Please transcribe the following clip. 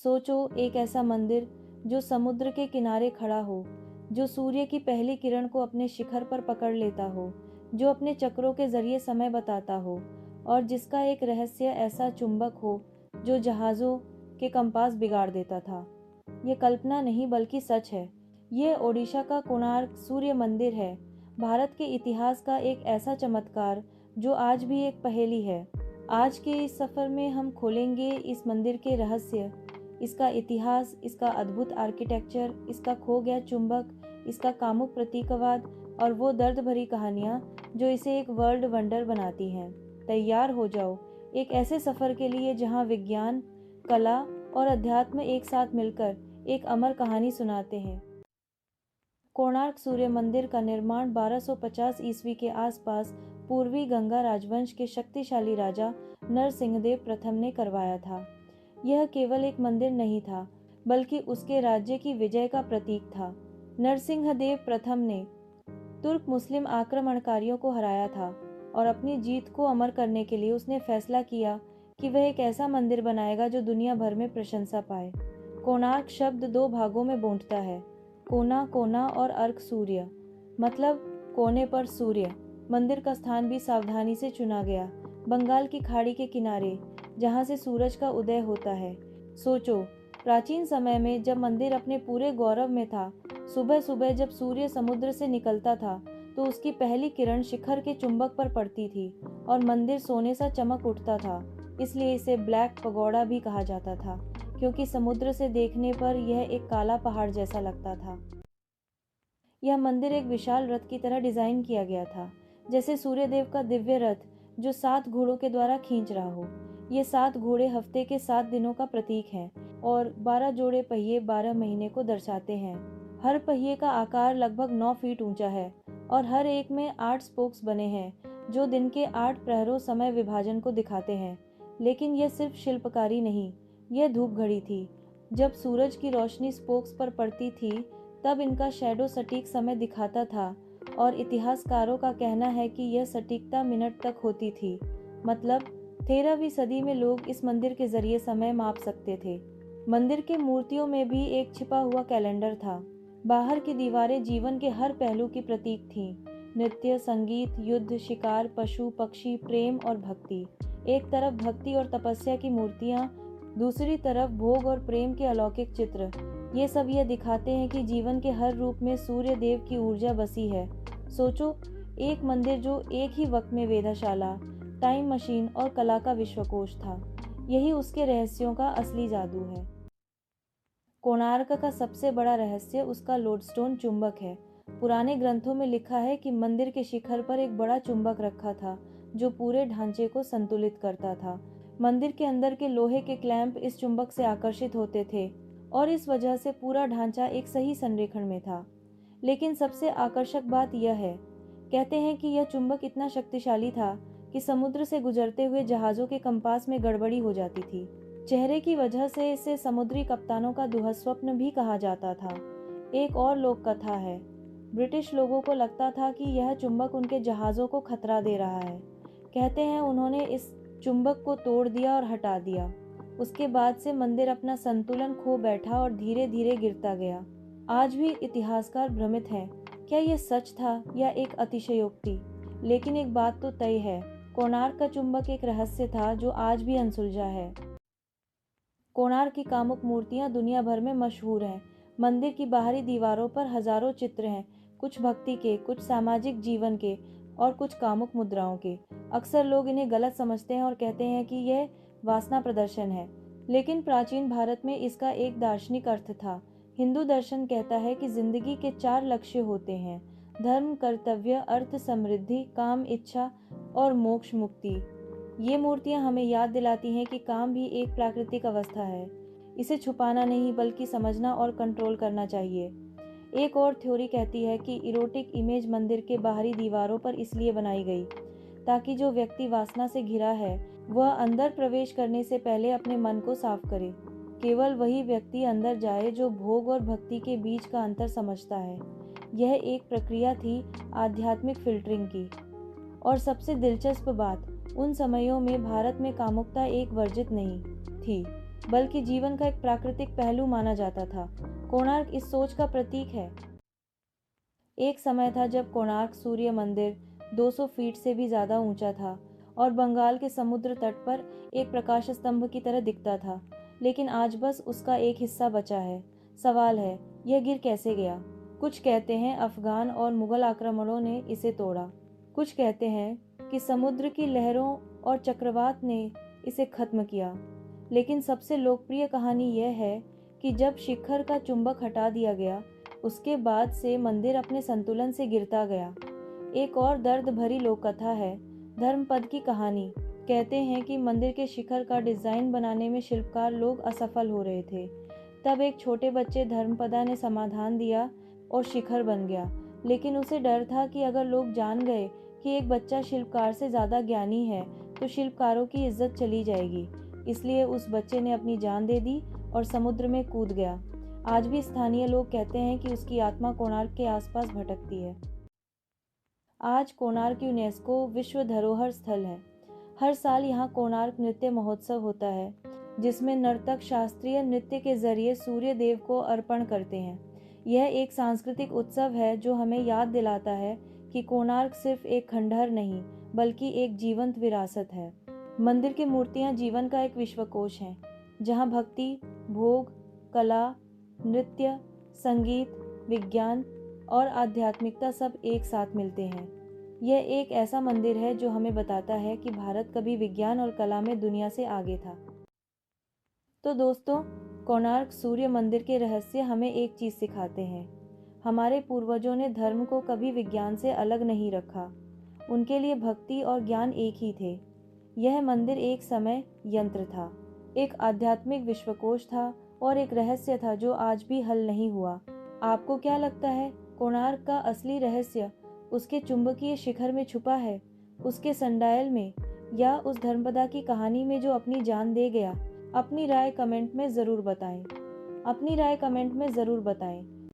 सोचो, एक ऐसा मंदिर जो समुद्र के किनारे खड़ा हो, जो सूर्य की पहली किरण को अपने शिखर पर पकड़ लेता हो, जो अपने चक्रों के जरिए समय बताता हो और जिसका एक रहस्य ऐसा चुंबक हो जो जहाज़ों के कंपास बिगाड़ देता था। ये कल्पना नहीं बल्कि सच है। ये ओडिशा का कोणार्क सूर्य मंदिर है, भारत के इतिहास का एक ऐसा चमत्कार जो आज भी एक पहेली है। आज के इस सफ़र में हम खोलेंगे इस मंदिर के रहस्य, इसका इतिहास, इसका अद्भुत आर्किटेक्चर, इसका खो गया चुंबक, इसका कामुक प्रतीकवाद और वो दर्द भरी कहानियाँ जो इसे एक वर्ल्ड वंडर बनाती हैं। तैयार हो जाओ एक ऐसे सफ़र के लिए जहाँ विज्ञान, कला और अध्यात्म एक साथ मिलकर एक अमर कहानी सुनाते हैं। कोणार्क सूर्य मंदिर का निर्माण 1250 ईस्वी के आसपास पूर्वी गंगा राजवंश के शक्तिशाली राजा नरसिंहदेव प्रथम ने करवाया था। यह केवल एक मंदिर नहीं था, बल्कि उसके राज्य की विजय का प्रतीक था। नरसिंहदेव प्रथम ने तुर्क मुस्लिम आक्रमणकारियों को हराया था और अपनी जीत को अमर करने के लिए उसने फैसला किया कि वह एक ऐसा मंदिर बनाएगा जो दुनिया भर में प्रशंसा पाए। कोणार्क शब्द दो भागों में बंटता है, कोना कोना और अर्क सूर्य, मतलब कोने पर सूर्य। मंदिर का स्थान भी सावधानी से चुना गया, बंगाल की खाड़ी के किनारे, जहाँ से सूरज का उदय होता है। सोचो, प्राचीन समय में जब मंदिर अपने पूरे गौरव में था, सुबह सुबह जब सूर्य समुद्र से निकलता था तो उसकी पहली किरण शिखर के चुंबक पर पड़ती थी और मंदिर सोने सा चमक उठता था। इसलिए इसे ब्लैक पगोडा भी कहा जाता था, क्योंकि समुद्र से देखने पर यह एक काला पहाड़ जैसा लगता था। यह मंदिर एक विशाल रथ की तरह डिजाइन किया गया था, जैसे सूर्यदेव का दिव्य रथ जो 7 घोड़ों के द्वारा खींच रहा हो। ये 7 घोड़े हफ्ते के 7 दिनों का प्रतीक हैं और 12 जोड़े पहिए 12 महीने को दर्शाते हैं। हर पहिए का आकार लगभग 9 फीट ऊंचा है और हर एक में 8 स्पोक्स बने हैं जो दिन के 8 प्रहरों समय विभाजन को दिखाते हैं। लेकिन यह सिर्फ शिल्पकारी नहीं, यह धूप घड़ी थी। जब सूरज की रोशनी स्पोक्स पर पड़ती थी तब इनका शैडो सटीक समय दिखाता था और इतिहासकारों का कहना है कि यह सटीकता मिनट तक होती थी। मतलब 13वीं सदी में लोग इस मंदिर के जरिए समय माप सकते थे। मंदिर के मूर्तियों में भी एक छिपा हुआ कैलेंडर था। बाहर की दीवारें जीवन के हर पहलू की प्रतीक थीं, नृत्य, संगीत, युद्ध, शिकार, पशु पक्षी, प्रेम और भक्ति। एक तरफ भक्ति और तपस्या की मूर्तियाँ, दूसरी तरफ भोग और प्रेम के अलौकिक चित्र। ये सब यह दिखाते हैं कि जीवन के हर रूप में सूर्य देव की ऊर्जा बसी है। सोचो, एक मंदिर जो एक ही वक्त में वेधशाला, टाइम मशीन और कला का विश्वकोश था। यही उसके रहस्यों का असली जादू है। कोणार्क का सबसे बड़ा रहस्य उसका लोडस्टोन चुंबक है। पुराने ग्रंथों में लिखा है कि मंदिर के शिखर पर एक बड़ा चुंबक रखा था जो पूरे ढांचे को संतुलित करता था। मंदिर के अंदर के लोहे के क्लैंप इस चुंबक से आकर्षित होते थे और इस वजह से पूरा ढांचा एक सही संरेखण में था। लेकिन सबसे आकर्षक बात यह है, कहते हैं कि यह चुंबक इतना शक्तिशाली था कि समुद्र से गुजरते हुए जहाज़ों के कंपास में गड़बड़ी हो जाती थी। चेहरे की वजह से इसे समुद्री कप्तानों का दुःस्वप्न भी कहा जाता था। एक और लोक कथा है, ब्रिटिश लोगों को लगता था कि यह चुंबक उनके जहाज़ों को खतरा दे रहा है। कहते हैं उन्होंने इस चुंबक को तोड़ दिया और हटा दिया। उसके बाद से मंदिर अपना संतुलन खो बैठा और धीरे धीरे गिरता गया। आज भी इतिहासकार भ्रमित हैं, क्या यह सच था या एक अतिशयोक्ति? लेकिन एक बात तो तय है, कोणार्क का चुंबक एक रहस्य था जो आज भी अनसुलझा है। कोणार्क की कामुक मूर्तियां दुनिया भर में मशहूर हैं। मंदिर की बाहरी दीवारों पर हजारों चित्र हैं, कुछ भक्ति के, कुछ सामाजिक जीवन के और कुछ कामुक मुद्राओं के। अक्सर लोग इन्हें गलत समझते हैं और कहते हैं कि यह वासना प्रदर्शन है, लेकिन प्राचीन भारत में इसका एक दार्शनिक अर्थ था। हिंदू दर्शन कहता है कि जिंदगी के 4 लक्ष्य होते हैं: धर्म, कर्तव्य, अर्थ, समृद्धि, काम, इच्छा और मोक्ष, मुक्ति। ये मूर्तियां हमें याद दिलाती हैं कि काम भी एक प्राकृतिक अवस्था है। इसे छुपाना नहीं बल्कि समझना और कंट्रोल करना चाहिए। एक और थ्योरी कहती है कि इरोटिक इमेज मंदिर के बाहरी दीवारों पर इसलिए बनाई गई ताकि जो व्यक्ति वासना से घिरा है वह अंदर प्रवेश करने से पहले अपने मन को साफ करे। केवल वही व्यक्ति अंदर जाए जो भोग और भक्ति के बीच का अंतर समझता है। यह एक प्रक्रिया थी आध्यात्मिक फिल्टरिंग की। और सबसे दिलचस्प बात, उन समयों में भारत में कामुकता एक वर्जित नहीं थी। बल्कि जीवन का एक प्राकृतिक पहलू माना जाता था। कोणार्क इस सोच का प्रतीक है। एक समय था जब कोणार्क सूर्य मंदिर 200 फीट से भी ज़्यादा ऊंचा था और बंगाल के समुद्र तट पर एक प्रकाश स्तंभ की तरह दिखता था। लेकिन आज बस उसका एक हिस्सा बचा है। सवाल है, यह गिर कैसे गया? कुछ कहते हैं अफगान और मुगल आक्रमणों ने इसे तोड़ा। कुछ कहते हैं कि समुद्र की लहरों और चक्रवात ने इसे खत्म किया। लेकिन सबसे लोकप्रिय कहानी यह है कि जब शिखर का चुंबक हटा दिया गया, उसके बाद से मंदिर अपने संतुलन से गिरता गया। एक और दर्द भरी लोक कथा है, धर्मपद की कहानी। कहते हैं कि मंदिर के शिखर का डिजाइन बनाने में शिल्पकार लोग असफल हो रहे थे। तब एक छोटे बच्चे धर्मपदा ने समाधान दिया और शिखर बन गया। लेकिन उसे डर था कि अगर लोग जान गए कि एक बच्चा शिल्पकार से ज़्यादा ज्ञानी है तो शिल्पकारों की इज्जत चली जाएगी। इसलिए उस बच्चे ने अपनी जान दे दी और समुद्र में कूद गया। आज भी स्थानीय लोग कहते हैं कि उसकी आत्मा कोणार्क के आसपास भटकती है। आज कोणार्क यूनेस्को विश्व धरोहर स्थल है। हर साल यहाँ कोणार्क नृत्य महोत्सव होता है, जिसमें नर्तक शास्त्रीय नृत्य के जरिए सूर्य देव को अर्पण करते हैं। यह एक सांस्कृतिक उत्सव है जो हमें याद दिलाता है कि कोणार्क सिर्फ एक खंडहर नहीं, बल्कि एक जीवंत विरासत है। मंदिर की मूर्तियाँ जीवन का एक विश्वकोश हैं, जहाँ भक्ति, भोग, कला, नृत्य, संगीत, विज्ञान और आध्यात्मिकता सब एक साथ मिलते हैं। यह एक ऐसा मंदिर है जो हमें बताता है कि भारत कभी विज्ञान और कला में दुनिया से आगे था। तो दोस्तों, कोणार्क सूर्य मंदिर के रहस्य हमें एक चीज़ सिखाते हैं। हमारे पूर्वजों ने धर्म को कभी विज्ञान से अलग नहीं रखा। उनके लिए भक्ति और ज्ञान एक ही थे। यह मंदिर एक समय यंत्र था, एक आध्यात्मिक विश्वकोश था और एक रहस्य था जो आज भी हल नहीं हुआ। आपको क्या लगता है, कोणार्क का असली रहस्य उसके चुंबकीय शिखर में छुपा है, उसके सनडायल में, या उस धर्मपदा की कहानी में जो अपनी जान दे गया? अपनी राय कमेंट में ज़रूर बताएं।